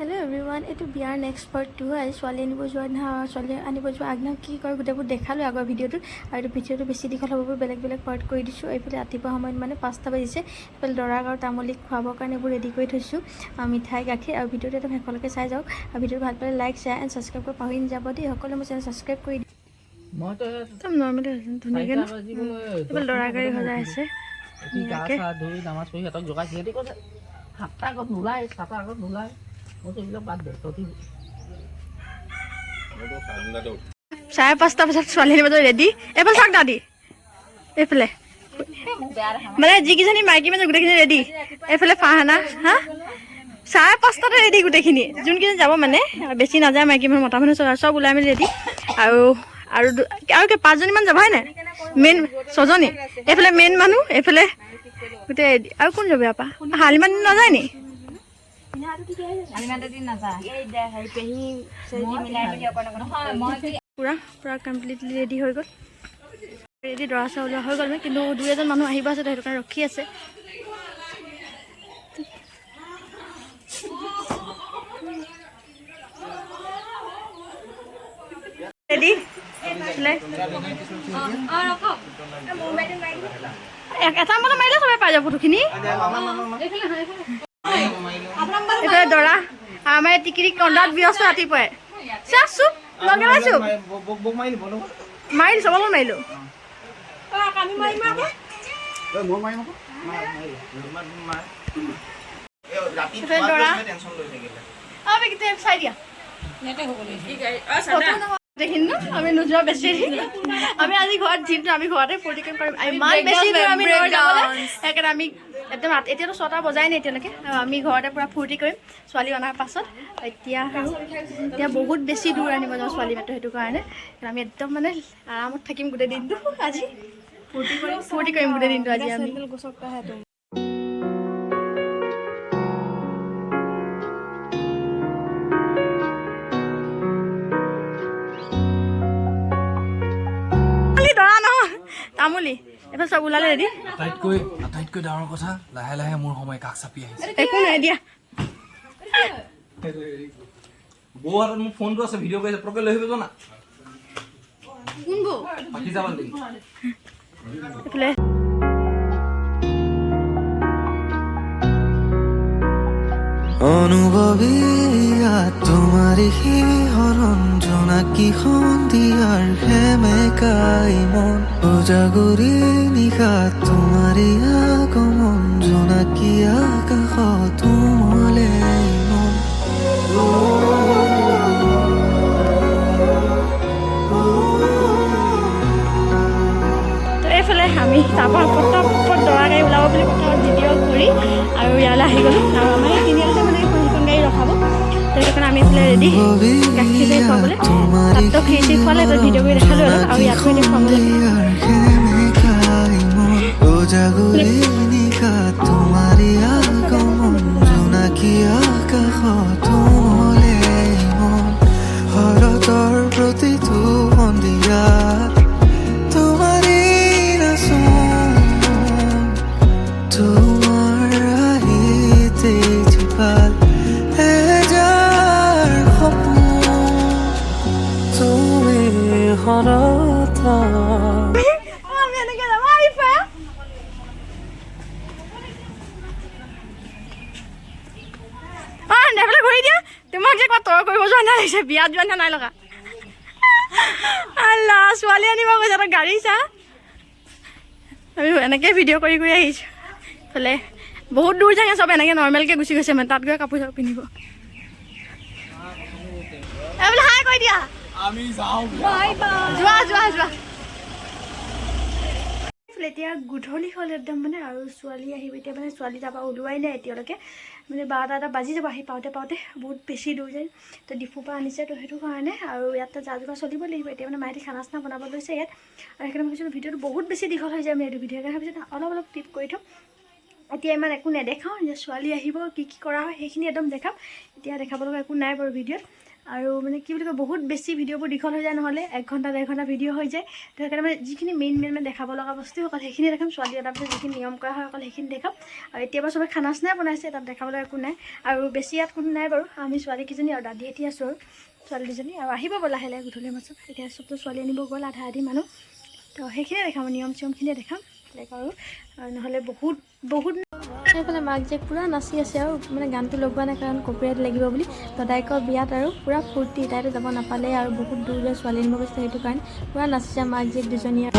Hello' everyone, এইটো বিয়াৰ next part 2 হয়। ছোৱালী আনিব যোৱা আগদিনা কি কৰে গোটেইবোৰ দেখালোঁ আগৰ ভিডিঅ'টোত। আৰু এইটো ভিডিঅ'টো বেছি দীঘল হ'ব বুলি বেলেগ পাৰ্ট কৰি দিছোঁ। এইফালে ৰাতিপুৱা সময়ত মানে 5টা বাজিছে। এইফালে দৰাক আৰু তামুলীক খুৱাবৰ কাৰণে এইবোৰ ৰেডি কৰি থৈছোঁ, মিঠাই গাখীৰ। আৰু ভিডিঅ'টো একদম শেষলৈকে চাই যাওক। আৰু ভিডিঅ'টো ভাল পালে লাইক শ্বেয়াৰ এণ্ড ছাবস্ক্ৰাইব কৰি পাহৰি নাযাব দেই। সকলোৱে মোৰ চেনেল ছাবস্ক্ৰাইব কৰি দিম। একদম নৰ্মেলি ধুনীয়াকৈ ন। এইফালে দৰা গাড়ী সজাই আছে ধুনীয়াকৈ। চাৰে 5টা বজাত ছোৱালী আনিব ৰেডি। এইফালে চাওক দাদী, এইফালে মানে যিকেইজনী মাইকী মানে গোটেইখিনি ৰেডি। এইফালে ফাহানা হা 5:30 ৰেডি গোটেইখিনি। যোনকেইজন যাব মানে বেছি নাযায়, মাইকী মানুহ মতা মানুহ চব ওলাই মেলি ৰেডি। আৰু আৰু 5জনীমান যাব হয় নাই, মেইন 6জনী। এইফালে মেইন মানুহ, এইফালে গোটেই ৰেডি। আৰু কোন যাব ইয়াৰ পৰা? হালিমান নাযায় নি? পুৰা কমপ্লিটলি ৰেডি হৈ গ'ল। ৰেডি দৰা চৰা ওলোৱা হৈ গ'ল, কিন্তু 2-এজন মানুহ আহিব আছে, সেইটো কাৰণে ৰখি আছে। ৰেডি এটা মানে মাৰিলে চবে পাই যাব ফটোখিনি। এইফালে দৰা আমাৰ টিকিৰি কন্দাত ব্যস্ত ৰাতিপুৱাই চুপ লগে পাইছো মাৰিলো, চবকে মাৰিলো। দৰা চাই দিয়া আমি নোযোৱা বেছি। আমি আজি ঘৰত জিম, আমি ঘৰতে ফূৰ্তি কৰিম। ইমান বেছি আমি সেইকাৰণে আমি একদম এতিয়াতো 6টা বজাই নাই এতিয়ালৈকে। আমি ঘৰতে পূৰা ফূৰ্তি কৰিম ছোৱালী অনাৰ পাছত। এতিয়া বহুত বেছি দূৰ আনিব যাওঁ ছোৱালী মাত্ৰ, সেইটো কাৰণে আমি একদম মানে আৰামত থাকিম গোটেই দিনটো। আজি ফূৰ্তি কৰিম গোটেই দিনটো আজি আমি। তামুলী এফালে চব ওলালে ৰেডি। আটাইতকৈ ডাঙৰ কথা, লাহে লাহে মোৰ সময় কাষ চাপি আহিছে। একো নাই দিয়া। বৌ হাতত মোৰ ফোনটো আছে, ভিডিঅ' কৰি আছে, পৰকে লৈ আহিব জানা। কোন বৌ? বাকী যাব লাগিব। এইফালে অনুভৱীয়া তোমাৰে হৰণ জোনাকী সন্ধিয়াৰ সেমেকাই মন উজাগৰি নিশা তোমাৰে আগমন জোনাকী আকাশত উমলে মন। এইফালে আমি তাৰপৰা পটপট দৰা গাড়ী ওলাব বুলি পটপট ভিডিঅ' কৰি আৰু ইয়ালৈ আহি গ'লোঁ। আৰু আমাৰ এই তিনিআলিতে মানে সেইখন গাড়ী ৰখাব, সেইটো কাৰণে আমি এইফালে ৰেডি গাখীৰ চাই খুৱাবলৈ। তাততো খিৰি চিৰি খোৱালে, এটা ভিডিঅ' কৰি দেখালোঁ অলপ। আৰু ইয়াতো এতিয়া খুৱাবলৈ উজাগৰি নিশা তোমাৰে আগমন জোনাকী আকাশত উমলে মন শৰতৰ প্ৰতিটো সন্ধিয়া তোমাৰে নাচোন তোমাৰ আহিতে জীপাল এজাৰ সপোন তুমি সৰতা। ঘূৰি দিয়া। তোমাক যে ক'ত তই কৰিব যোৱা নাই, বিয়াত যোৱা নাই লগা। আল্লাহ, ছোৱালী আনিব গৈছে, তই গাড়ী চা। আমি এনেকৈ ভিডিঅ' কৰি আহিছোঁ। এইফালে বহুত দূৰ যাগে, চব এনেকৈ নৰ্মেলকৈ গুচি গৈছে, মানে তাত গৈ কাপোৰ চাপোৰ পিন্ধিব। এইফালে হাই কৈ দিয়া। যোৱা। এতিয়া গধূলি হ'ল একদম মানে, আৰু ছোৱালী আহিব এতিয়া। মানে ছোৱালী তাৰপৰা ওলোৱাই নাই এতিয়ালৈকে, মানে 12টা বাজি যাব আহি পাওঁতে বহুত বেছি দূৰ যায়। তো ডিপুৰ পৰা আনিছে, তো সেইটো কাৰণে। আৰু ইয়াতে যা যোগাৰ চলিব লাগিব। এতিয়া মানে মাইতি খানা চানা বনাব লৈছে ইয়াত। আৰু সেইকাৰণে ভাবিছোঁ ভিডিঅ'টো বহুত বেছি দীঘল হৈ যায়। আমি এইটো ভিডিঅ'ৰ কাৰণে ভাবিছোঁ অলপ ক্লিপ কৰি থ'ম। এতিয়া ইমান একো নেদেখাওঁ, যে ছোৱালী আহিব কি কৰা হয় সেইখিনি একদম দেখাম। এতিয়া দেখাব লগা একো নাই বাৰু ভিডিঅ'ত। আৰু মানে কি বুলি কয় বহুত বেছি ভিডিঅ'বোৰ দীঘল হৈ যায়, নহ'লে 1 ঘণ্টা 1.5 ঘণ্টা ভিডিঅ' হৈ যায়। তো সেইকাৰণে মানে যিখিনি মেইন মানে দেখাব লগা বস্তু অকল সেইখিনি দেখাম। ছোৱালী এটাৰ পিছত যিখিনি নিয়ম কৰা হয় অকল সেইখিনি দেখাম। আৰু এতিয়া বাৰু চবে খানা চানাই বনাইছে, তাত দেখাবলৈ একো নাই। আৰু বেছি ইয়াত কোনো নাই বাৰু, আমি ছোৱালীকেইজনী আৰু দাদী এটি আছোঁ আৰু ছোৱালী দুজনী। আৰু আহিব বাৰু লাহে লাহে গধূলি মাছত, এতিয়া চবতো ছোৱালী আনিব গ'ল আধা আধি মানুহ। তো সেইখিনিয়ে দেখাম, নিয়ম চিয়মখিনিয়ে দেখাম লাইক। আৰু নহ'লে বহুত সেইফালে মাক যে পূৰা নাচি আছে আৰু মানে গানটো লগোৱা নাই কাৰণ কপিৰাইট লাগিব বুলি। দাদাইকৰ বিয়াত আৰু পূৰা ফূৰ্তি, তাইতো যাব নাপালে আৰু বহুত দূৰ যে ছোৱালী আনিব গৈছে, সেইটো কাৰণে পূৰা নাচিছে মাক জীয়েক দুজনীয়ে।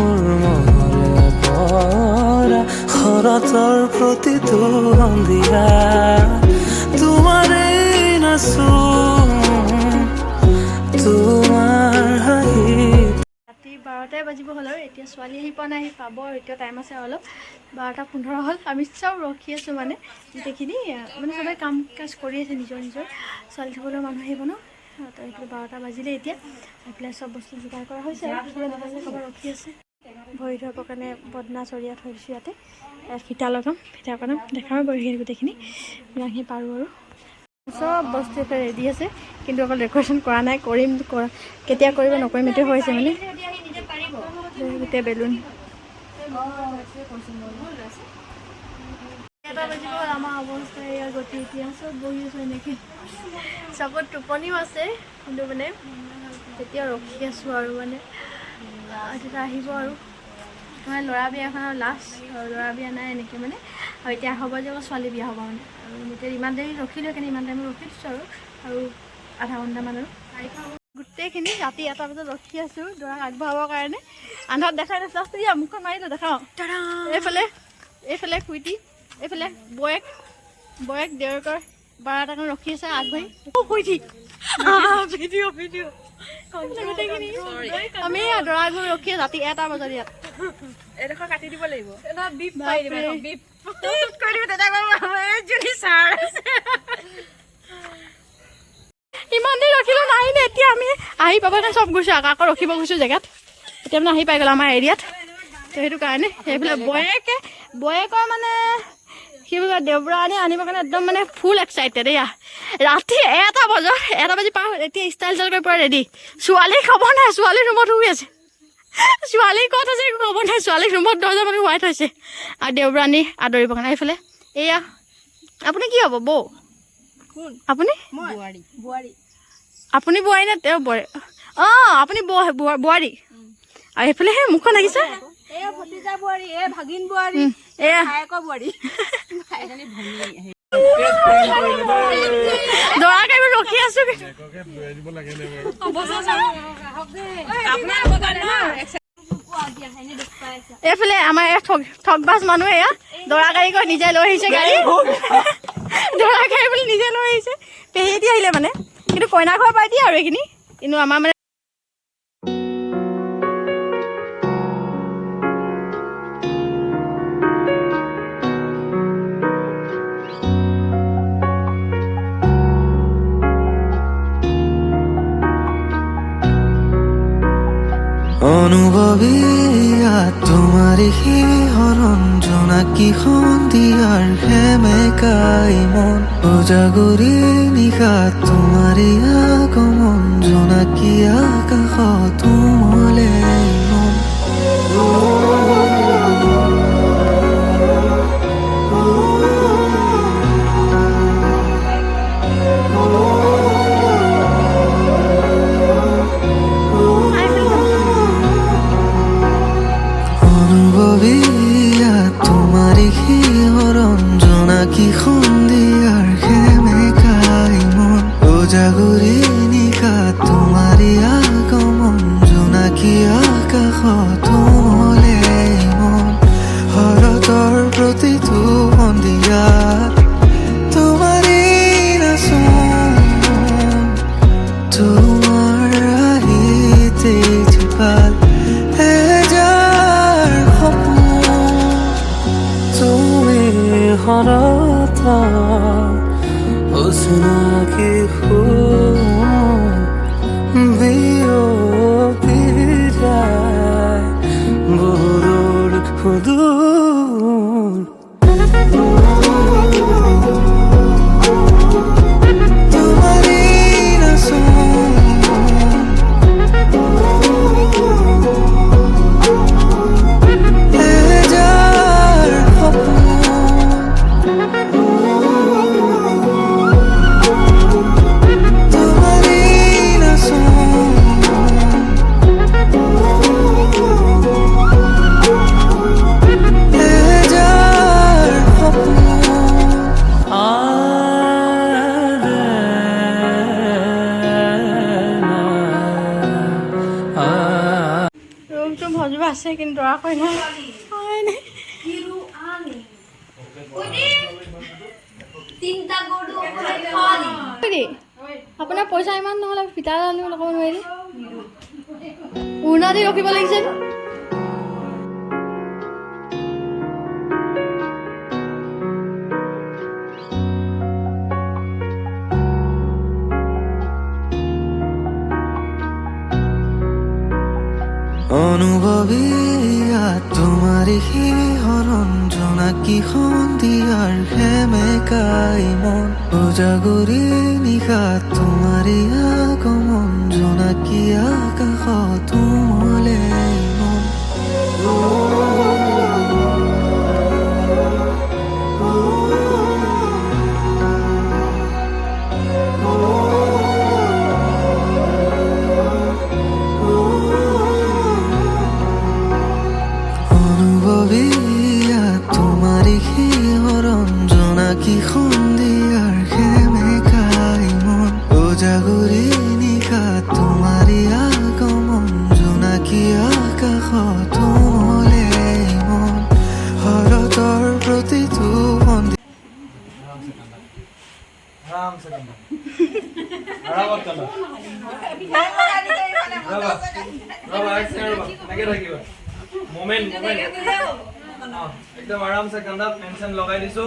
শৰতৰ প্ৰতিটো সন্ধিয়া তোমাৰে নাচো তোমাৰ হাঁহি। ৰাতি 12টাই বাজিব হ'ল আৰু এতিয়া ছোৱালী আহি পোৱা নাই, আহি পাব আৰু এতিয়া টাইম আছে অলপ। 12:15 হ'ল। আমি চব ৰখি আছোঁ মানে গোটেইখিনি, মানে চবে কাম কাজ কৰি আছে নিজৰ নিজৰ। ছোৱালী থ'বলৈ মানুহ আহিব ন, তো এইফালে 12টা বাজিলে এতিয়া। এইফালে চব বস্তু যোগাৰ কৰা হৈছে আৰু চবে ক'ৰবাত ৰখি আছে। ভৰি ধৰিবৰ কাৰণে বদনা চৰিয়া থৈ দিছোঁ ইয়াতে। ইয়াত ফিটা লগাম, ফিটা বনাম, দেখাম বাৰু সেইখিনি গোটেইখিনি যিমানখিনি পাৰোঁ আৰু। চব বস্তু এটা ৰেডি আছে, কিন্তু অকল ডেক'ৰেশ্যন কৰা নাই, কৰিম কেতিয়া কৰিব নকৰিম এইটোৱে হৈছে মানে। গোটেই বেলুন এটা বাজিব হ'ল, আমাৰ অৱস্থা এয়া গতি। এতিয়া চব বহি আছোঁ এনেকৈ, চবত টোপনিও আছে, কিন্তু মানে তেতিয়া ৰখি আছোঁ আৰু মানে তেতিয়া আহিব আৰু মানে ল'ৰা বিয়াখনৰ লাষ্ট, ল'ৰা বিয়া নাই এনেকৈ মানে। আৰু এতিয়া হ'ব যে ছোৱালী বিয়া হ'ব মানে। আৰু এতিয়া ইমান দেৰি ৰখিলোঁ, সেইকাৰণে ইমান টাইম ৰখি দিছোঁ আৰু আধা ঘণ্টামান আৰু গোটেইখিনি ৰাতি 1টা বজাত ৰখি আছোঁ দৰাক আগবঢ়াবৰ কাৰণে। আন্ধাৰত দেখাই নাছিল, লাষ্ট দিয়া মুখখন মাৰিলোঁ, দেখাওঁ। এইফালে কুইটি, এইফালে বয়েক দেউৰকৰ 12টাকৈ ৰখি আছে আগবাঢ়ি। কুইটি ভিডিঅ' গোটেইখিনি আমি দৰা আগবাঢ়ি ৰখি আছোঁ ৰাতি 1টা বজাত। ইয়াত এডোখৰ কাটি দিব লাগিব, ইমান দেৰি ৰখিলোঁ নাহিলে। এতিয়া আমি আহি পাব কাৰণে চব গৈছোঁ, আকৌ ৰখিব গৈছোঁ জেগাত। এতিয়া মানে আহি পাই গ'ল আমাৰ এৰিয়াত, তো সেইটো কাৰণে সেইফালে বয়েকৰ মানে কি বুলি কয় দেওবৰা আনিবৰ কাৰণে একদম মানে ফুল এক্সাইটেড। এয়া ৰাতি 1টা বাজি পাৰ হ'ল, এতিয়া ষ্টাইল কৰি পূৰা ৰেডি। ছোৱালীৰ খবৰ নাই, ছোৱালীৰ ৰুমত শুই আছে। ছোৱালী ক'ত আছে একো খবৰ নাই, ছোৱালীৰ ৰুমত দৰ্জা মানি শুৱাই থৈছে আৰু দেওবৰানী আদৰিবৰ কাৰণে। এইফালে এয়া আপুনি কি হ'ব বৌ? আপুনি আপুনি বোৱাৰী নে তেওঁ বোৱাৰী? অঁ আপুনি বোৱাৰী। আৰু এইফালে সেই মুখখন লাগিছে দৰাক আমি ৰখি আছো। এইফালে আমাৰ ঠগবাজ মানুহ এয়া দৰা গাড়ী গৈ নিজে লৈ আহিছে গাড়ী। দৰা গাড়ী বুলি নিজে লৈ আহিছে, পেহী দি আহিলে মানে, কিন্তু কইনা ঘৰ পাই দিয়ে আৰু এইখিনি। কিন্তু আমাৰ মানে অনুভৱী তোমাৰি শিহৰণ জোনাকী সন্ধিয়াৰ সেমেকাই মন উজাগৰি নিশা তোমাৰি আগমন জোনাকী আকাশত উমলে মন। তোমাৰি শিহৰণ জোনাকী সন্ধিয়াৰ সেমেকাই মন উজাগৰি নিশা তোমাৰি আগমন জোনাকী আকাশত উমলে মন। শৰতৰ প্ৰতিটো সন্ধিয়াত তোমাৰি নাচোন তোমাৰ আহিতে জীপাল হৰতা অচিনাকি বিয়পিৰাই বহুদূৰ সুদূৰ। তোমাৰি নাচোন আছে কিন্তু দৰা কইনা হয়নে আপোনাৰ পইচা ইমান নহ'লে পিতা আনিব ল'ব নোৱাৰি উৰ্ণা দি ৰখিব লাগিছে অনুভৱী তোমাৰ শিহৰণ জোনাকি সন্ধিয়াৰ সেমেকাই মন উজাগৰি নিশা তোমাৰি আগমন জোনাকি আকাশত উমলে মন জোনাকি সন্ধিয়াৰ সেমেকাই মন উজাগৰি নিশা তোমাৰি আগমন জোনাকি আকাশত উমলে মন শৰতৰ প্ৰতিটো সন্ধিয়া একদম আৰামছে কান্দা পেঞ্চন লগাই দিছো